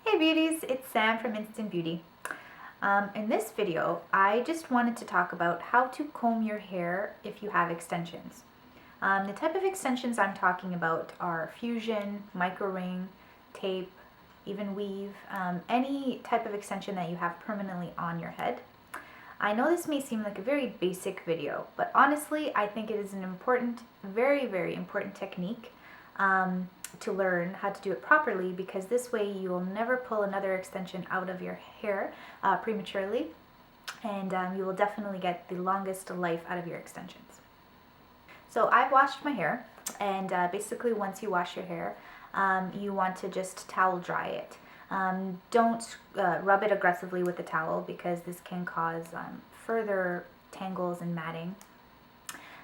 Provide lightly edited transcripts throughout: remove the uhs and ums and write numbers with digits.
Hey beauties, it's Sam from Instant Beauty. In this video, I just wanted to talk about how to comb your hair if you have extensions. The type of extensions I'm talking about are fusion, micro ring, tape, even weave, any type of extension that you have permanently on your head. I know this may seem like a very basic video, but honestly, I think it is an important, very, very important technique to learn how to do it properly, because this way you will never pull another extension out of your hair prematurely, and you will definitely get the longest life out of your extensions. So I've washed my hair, and basically once you wash your hair, you want to just towel dry it. Don't rub it aggressively with the towel, because this can cause further tangles and matting.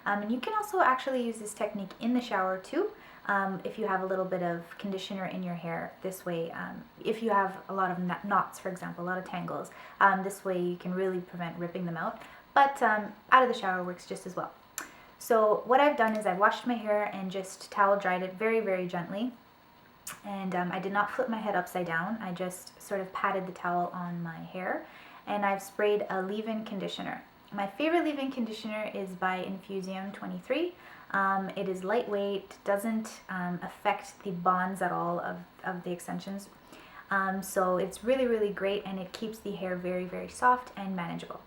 And you can also actually use this technique in the shower too, if you have a little bit of conditioner in your hair. This way, if you have a lot of knots, for example, a lot of tangles, this way you can really prevent ripping them out. But out of the shower works just as well. So what I've done is I've washed my hair and just towel dried it very, very gently. And I did not flip my head upside down. I just sort of patted the towel on my hair, and I've sprayed a leave-in conditioner. My favorite leave-in conditioner is by Infusium 23. It is lightweight, doesn't affect the bonds at all of the extensions. So it's really, really great, and it keeps the hair very, very soft and manageable.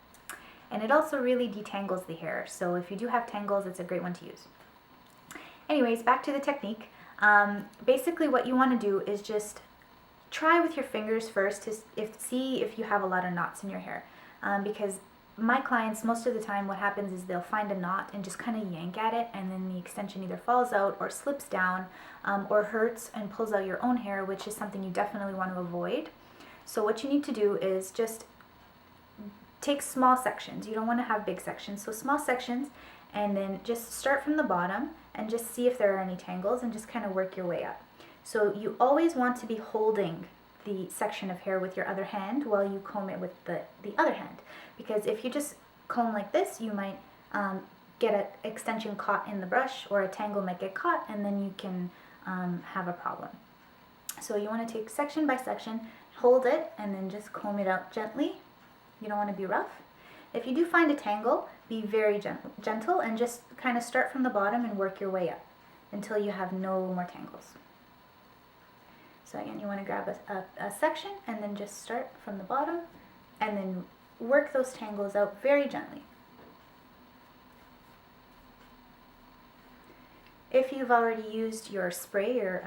And it also really detangles the hair. So if you do have tangles, it's a great one to use. Anyways, back to the technique. Basically what you want to do is just try with your fingers first to see if you have a lot of knots in your hair. Because my clients, most of the time what happens is they'll find a knot and just kind of yank at it, and then the extension either falls out or slips down, or hurts and pulls out your own hair, which is something you definitely want to avoid. So what you need to do is just take small sections. You don't want to have big sections, so small sections, and then just start from the bottom and just see if there are any tangles, and just kind of work your way up. So you always want to be holding the section of hair with your other hand while you comb it with the other hand, because if you just comb like this, you might get an extension caught in the brush, or a tangle might get caught, and then you can have a problem. So you want to take section by section, hold it, and then just comb it out gently. You don't want to be rough. If you do find a tangle, be very gentle, and just kind of start from the bottom and work your way up until you have no more tangles. So again, you want to grab a section and then just start from the bottom, and then work those tangles out very gently. If you've already used your spray, your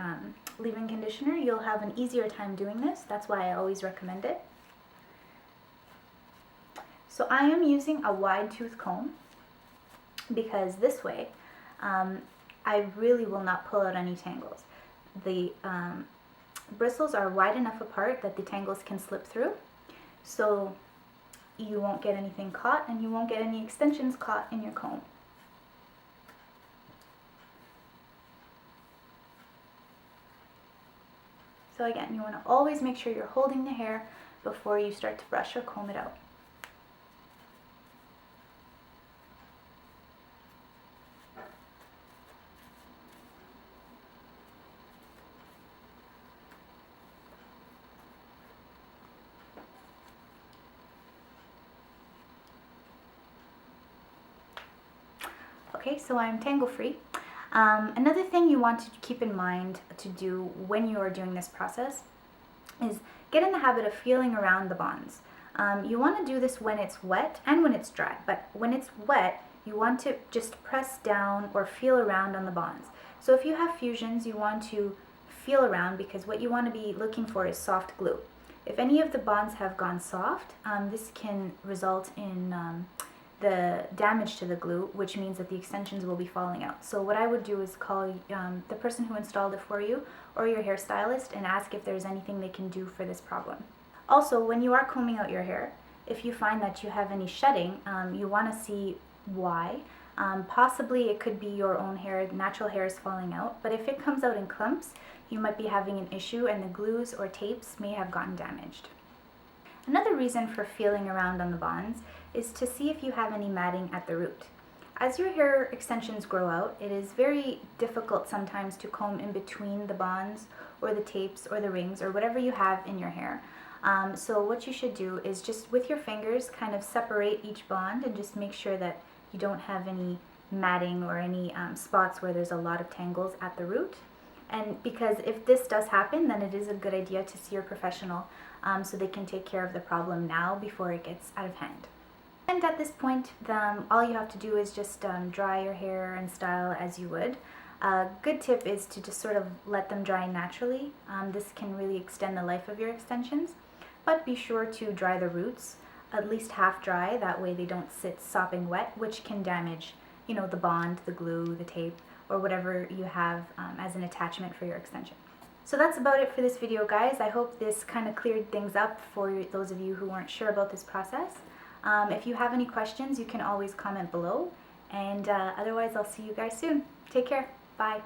leave-in conditioner, you'll have an easier time doing this. That's why I always recommend it. So I am using a wide tooth comb, because this way I really will not pull out any tangles. The bristles are wide enough apart that the tangles can slip through, so you won't get anything caught, and you won't get any extensions caught in your comb. So again, you want to always make sure you're holding the hair before you start to brush or comb it out. Okay, so I'm tangle free. Another thing you want to keep in mind to do when you are doing this process is get in the habit of feeling around the bonds. You want to do this when it's wet and when it's dry, but when it's wet, you want to just press down or feel around on the bonds. So if you have fusions, you want to feel around, because what you want to be looking for is soft glue. If any of the bonds have gone soft, this can result in the damage to the glue, which means that the extensions will be falling out. So what I would do is call the person who installed it for you, or your hairstylist, and ask if there's anything they can do for this problem. Also, when you are combing out your hair, if you find that you have any shedding, you want to see why. Possibly it could be your own hair, natural hairs falling out, but if it comes out in clumps, you might be having an issue, and the glues or tapes may have gotten damaged. Another reason for feeling around on the bonds is to see if you have any matting at the root. As your hair extensions grow out, it is very difficult sometimes to comb in between the bonds or the tapes or the rings or whatever you have in your hair. So what you should do is just with your fingers kind of separate each bond and just make sure that you don't have any matting or any spots where there's a lot of tangles at the root. And because if this does happen, then it is a good idea to see your professional so they can take care of the problem now before it gets out of hand. And at this point, all you have to do is just dry your hair and style as you would. A good tip is to just sort of let them dry naturally. This can really extend the life of your extensions, but be sure to dry the roots at least half dry, that way they don't sit sopping wet, which can damage, you know, the bond, the glue, the tape, or whatever you have as an attachment for your extension. So that's about it for this video, guys. I hope this kind of cleared things up for those of you who weren't sure about this process. If you have any questions, you can always comment below, and otherwise I'll see you guys soon. Take care. Bye.